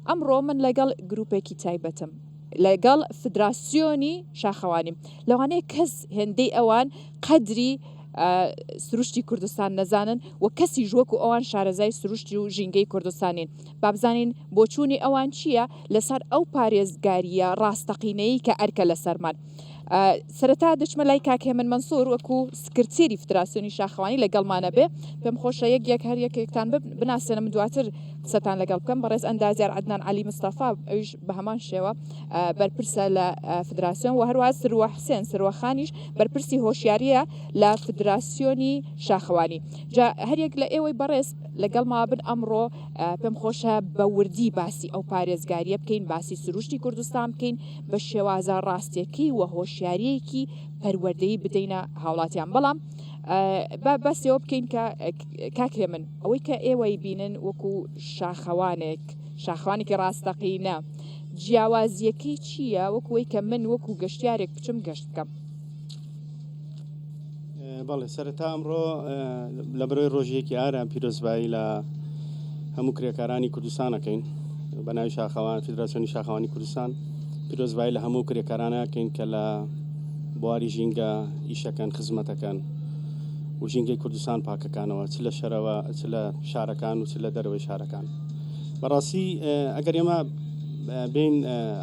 ئەمڕۆ من لەگەڵ گروپێکی تایبەتم لەگەڵ فدراسیۆنی شاخەوانی لەوانەیە کەس هێندەی ئەوان قەدری سروشتی کوردستان نەزانن و کەسی ژوەکو ئەوان شارەزای سروشتی و ژینگەی کوردستانین بابزانین بۆچوونی ئەوان چییە لەسەر ئەو پارێزگاریە ڕاستەقینەی کە ئەرکە لەسەرمان سەرەتا دەچمە لای کاکێ من منسوور وەکو سکرتێری فدراسیۆنی شاخەوانی لەگەڵمانە بێ پێم خۆشە یەک هەر یەکێکتان بناسێنم دواتر قسەتان لەگەڵ بکەم بەڕێز ئەندازیار عەدنان عەلی مستەفا ئەویش بە هەمان شێوە بەرپرسە لە فدراسیۆن و هەروە سروە حسێن سروەخانیش بەرپرسی هۆشیاریە لە فدراسیۆنی شاخەوانی جا هەرێک لە ئێوەی بەڕێز لەگەڵما بن ئەمڕۆ پێم خۆشە بە وردی باسی ئەو پارێزگاریە بکەین باسی سروشتی کوردستان بکەین بە شێوازە ڕاستیەکەی و هۆشیاریەکی پەروەردەیی بدەینە هاوڵاتیان بەڵام بەسەوە بکەین کە کاکێ من ئەوەی کە ئێوەی بینن وەکو شاخەوانێکی ڕاستەقینە جیاوازیەکەی چییە وەکوەوەی کە من وەکو گەشتیارێک بچم گەشت بکەم بەڵێ سەرەتا ئەمڕۆ لە بەرەوەی ڕۆژیەکی ئارام پیرۆزبایی لە هەموو کرێکارانی کوردستانەکەین بە ناوی شاخەوان فیدراسیۆنی شاخەوانی کوردستان پیرۆزبایی لە هەموو کرێکارانەکەین کە لە بواری ژینگە ئیشەکەن خزمەتەکەن و ژینگەی کوردستان پاکەکانەوە چ لە شەرەوە چ لە شارەکان و چ لە دەرەوەی شارەکان بەڕاستی ئەگەر ئێمە بین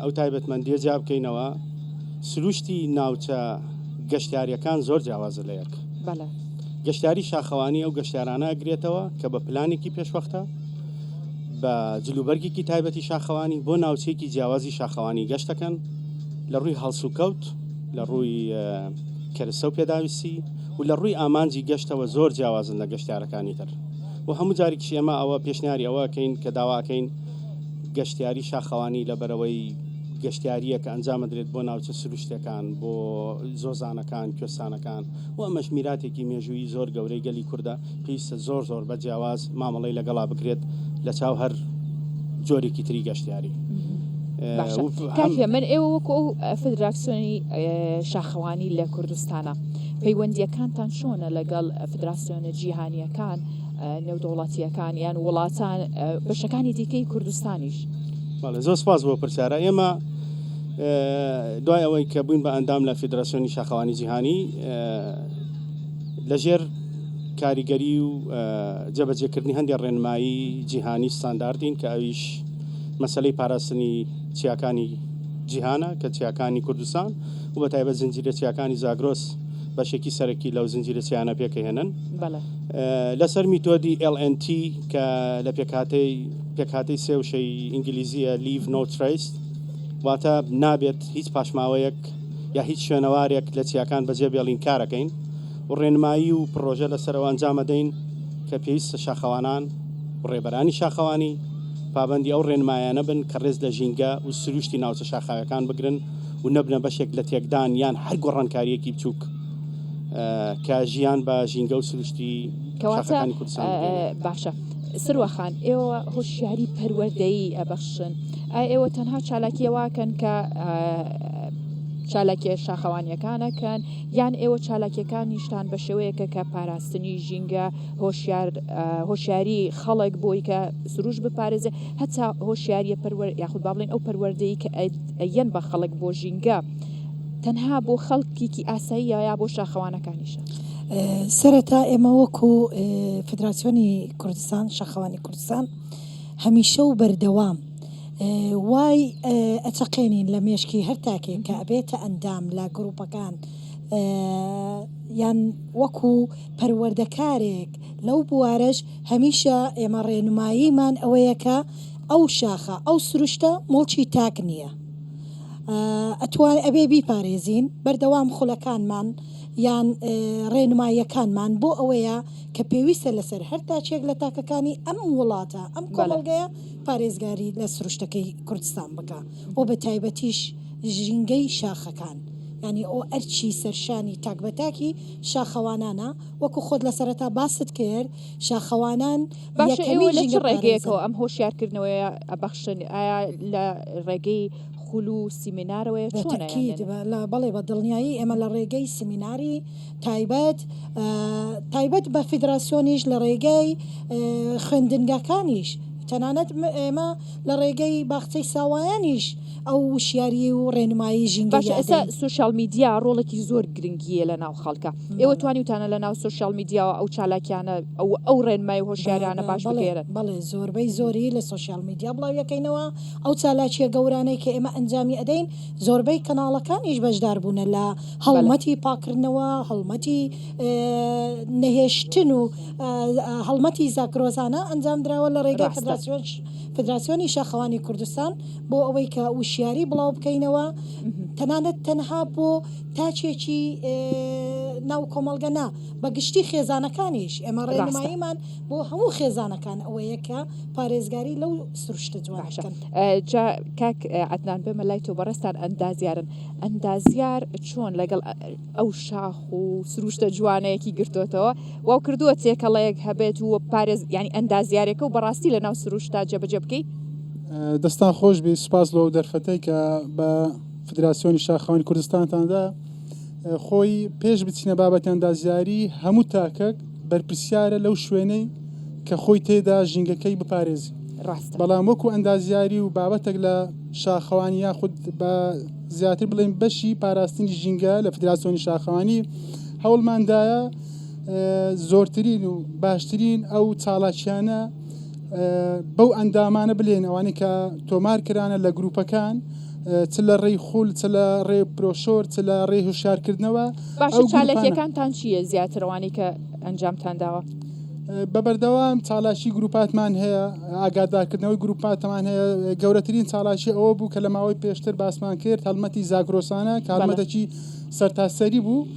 ئەو تایبەتمەندیە جا بکەینەوە سروشتی ناوچە گەشتیاریەکان زۆر جیاوازە لە یەک گەشتیاری شاخەوانی ئەو گەشتیارانە ئەگرێتەوە کە بە پلانێکی پێشوەختە بە جلوبەرگێکی تایبەتی شاخەوانی بۆ ناوچەیەکی جیاوازی شاخەوانی گەشتەکەن لە ڕووی هەڵس و کەوت لە ڕووی کەرسە و پێداویستی و لە ڕووی ئامانجی گەشتەوە زۆر جیاوازن لە گەشتیارەکانی تر و هەموو جارێکی ئێمە ئەوە پێشنیاری ئەوەکەین کە داواکەین گەشتیاری شاخەوانی لەبەرەوەی گەشتیاریە کە ئەنجامەدرێت بۆ ناوچە سروشتەکان بۆ زۆزانەکان کوێستانەکان و ئەمەش میراتێکی مێژووی زۆر گەورەی گەلی کووردە پێویستە زۆر بە جیاواز مامەڵەی لەگەڵا بکرێت لە چاو هەر جۆرێکی تری گەشتیاری کاکێ من ئێوە وەکو ئەو فدراسیۆنی شاخەوانی لە کوردستانە پەیوەندیەکانتان چۆنە لەگەڵ فدراسیۆنە جیهانیەکان نێودەوڵەتیەکان یان وڵاتان بەشەکانی دیکەی کوردستانیش زۆر سپاس بۆ پرسیارە ئێمە دوای ئەوەی کە بووین بە ئەندام لە فیدراسیۆنی شاخەوانی جیهانی لەژێر کاریگەری و جێبەجێکردنی هەندێک ڕێنمایی جیهانی ستانداردین کە ئەویش مەسەلەی پاراستنی چیاکانی جیهانە کە چیاکانی کوردستان و بە تایبەت زنجیرە چیاکانی زاگرۆس بەشێکی سەرەکی لەو زنجیرە چیانە پێکەهێنن لەسەر میتۆدی LNT کە لە پێکهاتەی سێوشەی ئینگلیزیە Leave No Trace واتە نابێت هیچ پاشماوەیەک یا هیچ شوێنەوارێک لە چیاکان بەجێ بێڵین کارەکەین و ڕێنمایی و پرۆژە لەسەرەوە ئەنجامەدەین کە پێویستە شاخەوانان و ڕێبەرانی شاخەوانی پابەندی ئەو ڕێنمایانە بن کە ڕێز لە ژینگە و سروشتی ناوچە شاخەوەکان بگرن و نەبنە بەشێک لە تێکدان یان هەر گۆڕانکاریەکی بچووک کە ژیان بە ژینگە و سروشتی شاخەکانی کوردستان باشە سروەخان ئێوە هۆشیاری پەروەردەیی ئەبەخشن ئێوە تەنها چالاکیەوەکەن کە چالاکی شاخەوانیەکانەکەن یان ئێوە چالاکیەکانیشتان بە شێوەیەکە کە پاراستنی ژینگە هۆشیاری خەڵک بۆی کە سروش بپارێزێ هەتا هۆشیاریە یاخود با بڵێن ئەو پەروەردەیی کە ئەیەن بە خەڵک بۆ ژینگە تەنها بۆ خەڵکێکی ئاساییە یا بۆ شاخەوانەکانیشە سەرەتا ئێمە وەکو فدراسیۆنی کوردستان شاخەوانی کوردستان هەمیشە و بەردەوام وای ئەچەقێنین لە مێشکی هەر تاکێک کە ئەبێتە ئەندام لە گروپەکان یان وەکو پەروەردەکارێک لەو بوارەش هەمیشە ئێمە ڕێنماییمان ئەوەیەکە ئەو شاخە ئەو سروشتە مڵکی تاک نییە ئەتوان ئەبێ بیپارێزین بەردەوام خولەکانمان یان ڕێنماییەکانمان بۆ ئەوەیە کە پێویستە لەسەر هەر تاچێک لە تاکەکانی ئەم وڵاتە ئەم کۆمەڵگەیە پارێزگاری لە سروشتەکەی کوردستان بکە و بە تایبەتیش ژینگەی شاخەکان ینی ئەو ئەرچی سەرشانی تاکبەتاکی شاخەوانانە وەکو خۆت لە سەرەتا باست کرد شاخەوانان ڕێگەیەکەوە ئەم هۆشیارکردنەوەی ئەبەخشن ئایا لە ڕێگەی خولو سیمینارەوەی بەڵێ بە دڵنیایی ئێمە لە ڕێگەی سیمیناری تایبەت بە فیدراسیۆنیش لە ڕێگەی خوێندنگەکانیش تەنانەت ئێمە لە ڕێگەی باخچەی ساوایانیش ئەو وشیاری و ڕێنمایی ژینگە باش ئێستا سوشال میدیا ڕۆڵێکی زۆر گرنگیە لە ناو خەڵکە ئێوە توانیوتانە لە ناو سوشال میدیاوە ئەو چالاکیانە ئەو ڕێنمای هۆشیاریانە باش بگێرن بەڵێ زۆربەی زۆری لە سوشال میدیا بڵاویەکەینەوە ئەو چالاکیە گەورانەی کە ئێمە ئەنجامی ئەدەین زۆربەی کەناڵەکانیش بەشدار بوونە لە هەڵمەتی پاکردنەوە هەڵمەتی نەهێشتن و هەڵمەتی زاکرۆزانە ئەنجام درراوە لە ڕێگەی فدراسیۆنی شاخەوانی کوردستان بۆ ئەوەی کە وشیاری بڵاو بکەینەوە تەنانەت تەنها بۆ تاچێکی ناو کۆمەڵگەنا بەگشتی خێزانەکانیش ئێمە ڕێنماییمان بۆ هەموو خێزانەکان ئەوەیە کە پارێزگاری لەو سروشتە جوانەکەن کاک عەدنان بێمە لای تۆ بەڕێستان ئەندازیارن ئەندازیار چۆن لەگەڵ ئەو شاخ و سروشتە جوانەیەکی گرتوتەوە واو کردووە تێکەڵەیەک هەبێت و پارێز ینی ئەندازیارێکە و بەڕاستی لە ناو سروشتا جێبەجێ بکەی دەستان خۆش بێ سوپاس لەو دەرفەتەی کە بە فدراسیۆنی شاخەوانی کوردستانتاندا خۆی پێش بچینە بابەتی ئەندازیاری هەموو تاکەک بەرپرسیارە لەو شوێنەی کە خۆی تێدا ژینگەکەی بپارێزی بەڵام وەکو ئەندازیاری و بابەتێک لە شاخەوانی یاخود بە زیاتر بڵێن بەشی پاراستنی ژینگە لە فدراسیۆنی شاخەوانی هەوڵماندایە زۆرترین و باشترین ئەو چالاکیانە بەو ئەندامانە بلێن ئەوانەی کە تۆمار کرانە لە گروپەکان چ لە ڕێی خول چ لە ڕێ برۆشۆر چ لە ڕێ هوشارکردنەوە باشە چالەکیەکانتان چییە زیاترەوانی کە ئەنجامتانداوە بەبەردەوام چالاشی گروپاتمان هەیە ئاگادارکردنەوەی گروپاتمان هەیە گەورەترین چالاشی ئەوە بوو کە لە ماوەی پێشتر باسمان کرد هەڵمەتی زاگرۆسانە کە هەڵمەتێکی سەرتاسەری بوو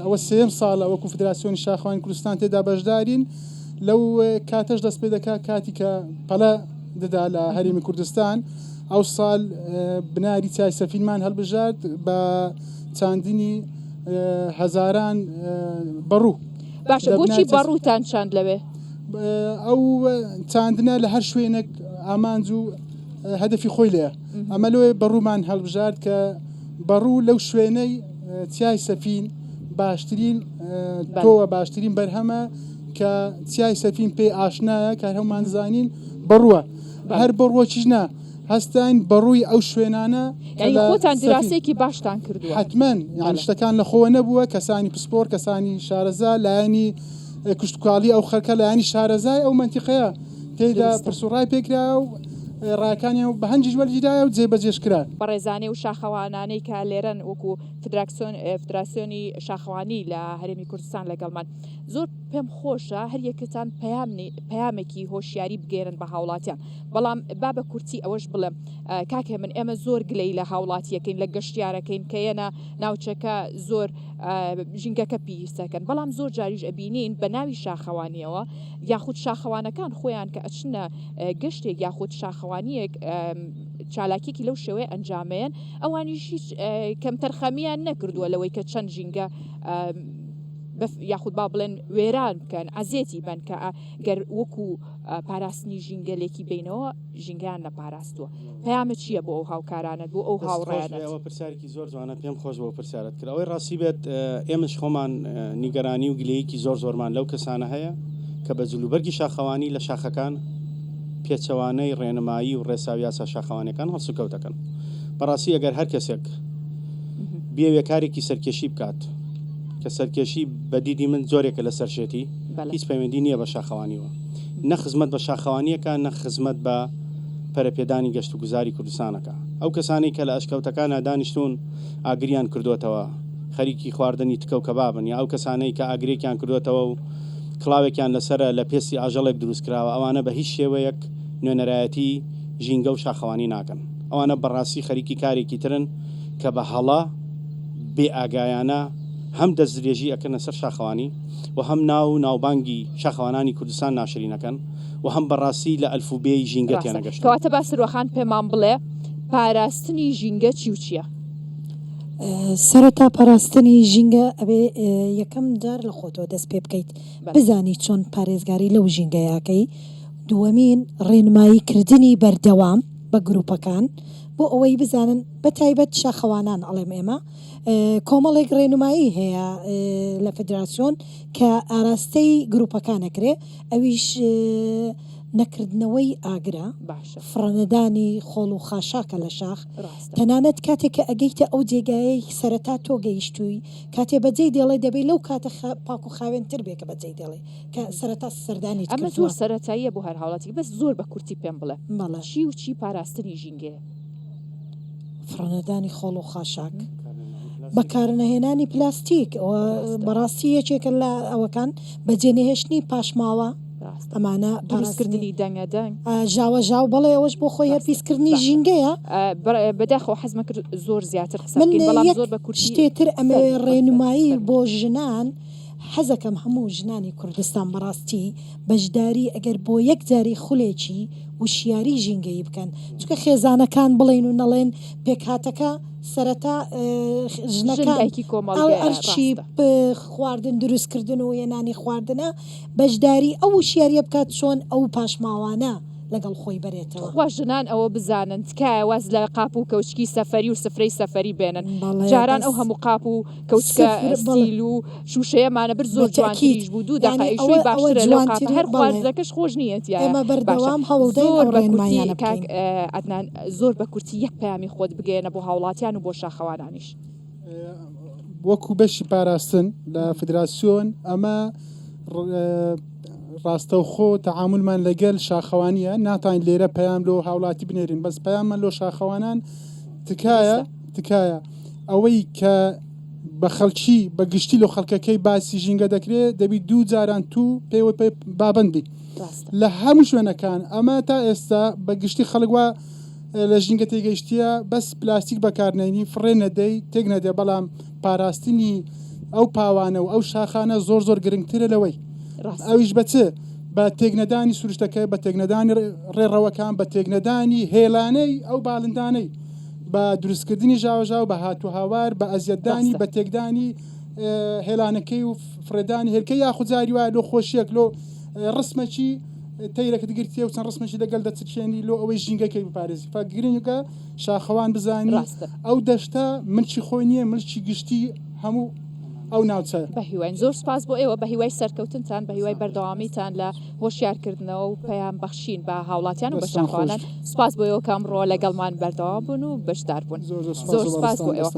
ئەوە سێم ساڵە وەکو فدراسیۆنی شاخەوانی کوردستان تێدا بەشدارین لەو کاتەش دەست پێ دەکات کاتی کە پەلە دەدا لە هەرێمی کوردستان ئەو ساڵ بناری چای سەفینمان هەڵبژارد بە چاندنی هەزاران بەڕوو باشە بۆچی بەڕووتان چاند لەوێ ئەو چاندنە لە هەر شوێنێک ئامانج و هەدەفی خۆی لێە ئەمە لەوێ بەڕوومان هەڵبژارد کە بەڕوو لەو شوێنەی چای سەفین باشترین تۆوە باشترین بەرهەمە کە چای سەفین پێی ئاشنایە کە هەمومان زانین بەڕووە هەر بەڕووەکیش نا هەستان بەڕووی ئەو شوێنانە خۆتان دراسێکی باشتان کردووە حتمەن یان شتەکان لە خۆ نەبووە کەسانی پسپۆر کەسانی شارەزا لایەنی کشتتوکاڵی ئەو خەرکە لایانی شارەزای ئەو منتیقەیە تێدا پرسوڕای پێکرا و ڕاکانی بە هەنجی وەرجیدایە و جێبەجێشکرا بەڕێزانەی و شاخەوانانەی کە لێرەن وەکو فدراسیۆنی شاخەوانی لە هەرێمی کوردستان لەگەڵمان زۆر پێم خۆشە هەر یەکتان پەیامێکی هۆشیاری بگێرن بە هاوڵاتیان بەڵام بابە کورتی ئەوەش بڵێم کاکێ من ئێمە زۆر گلەی لە هاوڵاتیەکەین لە گەشتیارەکەین کە یەنە ناوچەکە زۆر ژینگەکە پیسەکەن بەڵام زۆر جاریش ئەبینین بە ناوی شاخەوانیەوە یاخود شاخەوانەکان خۆیان کە ئەچنە گەشتێک یاخود شاخەوانیەک چالاکیێکی لەو شێوەیە ئەنجامەیەن ئەوانیش هیچ کەمتەرخەمیان نەکردووە لەوەی کە چەند ژینگە یاخود با بڵێن وێران بکەن ئازێتی بن کە گەر وەکو پاراستنی ژینگەلێکی بینەوە ژینگیان نەپاراستووە پەیامە چییە بۆ ئەو هاوکارانت بۆ ئەو هاوڕێیانەوە پرسیارێکی زۆر جوانە پێم خۆش بۆ پرسیارت کرد ئەوەی ڕاستی بێت ئێمەش خۆمان نیگەرانی و گلەیەکی زۆرمان لەو کەسانە هەیە کە بە جلوبەرگی شاخەوانی لە شاخەکان پێچەوانەی ڕێنمایی و ڕێساویاسا شاخەوانەکان هەڵسوکەوتەکەن بەڕاستی ئەگەر هەر کەسێک بێوێ کارێکی سەرکێشی بکات کە سەرکێشی بەدیدی من جۆرێکە لە سەرشێتی هیچ پەیوەندی نییە بە شاخەوانیەوە نە خزمەت بە شاخەوانیەکە نە خزمەت بە پەرەپێدانی گەشت و گوزاری کوردستانەکە ئەو کەسانی کە لە ئەشکەوتەکانە دانیشتون ئاگریان کردوێتەوە خەریکی خواردنی تکە و کەبابن یا ئەو کەسانەی کە ئاگرێکیان کردوێتەوە و کڵاوێکیان لەسرە لە پێستی ئاژەڵێک دروستکراوە ئەوانە بە هیچ شێوەیەک نوێنەرایەتی ژینگە و شاخەوانی ناکەن ئەوانە بەڕاستی خەریکی کارێکی ترن کە بە هەڵا بێ ئاگایانە هەم دەستدرێژی ئەکەنە سەر شاخەوانی و هەم ناو ناوبانگی شاخەوانانی کوردستان ناشرینەکەن و هەم بەڕاستی لە ئەلفوبێی ژینگەتیان نەگەشت کەواتە با سروەخان پێمان بڵێ پاراستنی ژینگە چی و چییە سەرەتا پاراستنی ژینگە ئەبێ یەکەم جار لە خۆتەوە دەست پێ بکەیت بزانی چۆن پارێزگاری لەو ژینگەیەکەی دووەمین ڕێنماییکردنی بەردەوام بە گروپەکان بۆ ئەوەی بزانن بە تایبەت شاخەوانان ئەڵێم ئێمە کۆمەڵێک ڕێنمایی هەیە لە فدراسیۆن کە ئاراستەی گروپەکانەکرێ ئەویش نەکردنەوەی ئاگرا باشە فڕەنەدانی خۆڵ و خاشاکە لە شاخ ڕاستە تەنانەت کاتێک کە ئەگەیتە ئەو جێگایەی سەرەتا تۆ گەیشتووی کاتێ بەجێی دێڵێ دەبێت لەو کاتە پاک و خاوێنتر بێ کە بەجێی دێڵێ کە سەرەتا سەردانی ئەمە زۆر سەرەتاییە بۆ هەر هاوڵاتی بەس زۆر بە کورتی پێم بڵێ بەڵێ چی و چی پاراستنی ژینگەیە فڕەنەدانی خۆڵ و خاشاک بەکارنەهێنانی پلاستیک بەڕاستی یەکێکە لە ئەوەکان بەجێنەهێشتنی پاشماوە ئەمانە دروستکردنی دەنگە دەنگ ژاوە ژاو بەڵێ ئەوەش بۆ خۆی هەرپیسکردنی ژینگەیە بەداخەوە حەزمە کرد زۆر زیاتر من بەڵام زۆر بە کورتی شتێتر ئەمە ڕێنمایی بۆ ژنان حەزەکەم هەموو ژنانی کوردستان بەڕاستی بەشداری ئەگەر بۆ یەک جاری خولێکی وشیاری ژینگەی بکەن چکە خێزانەکان بڵێن و نەڵێن پێکهاتەکە سەرەتا ژنەکان ئەرچی خواردن دروستکردن و هێنانی خواردنە بەشداری ئەو وشیاریە بکات چۆن ئەو پاشماوانە لەگەڵ خۆی بەرێتەوە خوا ژنان ئەوە بزانن تکایە واز لە قاپ و کەوچکی سەفەری و سفرەی سەفەری بێنن جاران ئەو هەموو قاپ و کەوچکە سیل و شوشەیەمانە بر زۆر جوانتریش بوو دوو دەقایشوی باشترە لەو قاپە هەر خواردەکەش خۆش نیەت ئێمە بەردەوام هەوڵدەین ئەدنان زۆر بە کورتی یەک پەیامی خۆت بگەێنە بۆ هاوڵاتیان و بۆ شاخەوانانیش وەکو بەشی پاراستن لە فدراسیۆن ئەمە ڕاستە و خۆ تەعاملمان لەگەل شاخەوانیە ناتوانین لێرە پەیام لۆ هاوڵاتی بنێرین بەس پەیاممان لۆ شاخەوانان تکایە ئەوەی کە بە خەڵکی بە گشتی لە خەڵکەکەی باسی ژینگە دەکرێت دەبی دوو جاران تو پێوە بابند بی لە هەموو شوێنەکان ئەمە تا ئێستا بە گشتی خەڵکوە لە ژینگە تێگەیشتیە بەس پلاستیک بەکارنێنی فڕێ نەدەی تێک نەدێ بەڵام پاراستنی ئەو پاوانە و ئەو شاخانە زۆر گرنگترە لەوەی ئەویش بەچێ بە تێکنەدانی سروشتەکە بە تێکنەدانی ڕێڕەوەکان بە تێکنەدانی هێلانەی ئەو باڵندانەی بە دروستکردنی ژاوەژاو بە هاتو هاوار بە ئەزیەتدانی بە تێکدانی هێلانەکەی و فرێدانی هێلکە یاخوجاری وایە لۆ خۆشیەک لۆ ڕسمەکی تەیرەکە دەگرتیە و چەند ڕسمەشی لەگەڵ دەچێنی لۆ ئەوەی ژینگەکەی بپارێزی فگرنگە شاخەوان بزانی ئەو دەشتا ملکی خۆی نییە ملکی گشتی هەموو ئەو ناوچە بە هیوای زۆر سپاس بۆ ئێوە بە هیوای سەرکەوتنتان بە هیوای بەردەوامیتان لە هۆشیارکردنەوە و پەیام بەخشین بە هاوڵاتیان و بە شاخەوانان سپاس بۆ ئێوە کامڕۆ لەگەڵمان بەردەوام بوون و بەشدار بوون زۆر سپاس بۆ ئێوە.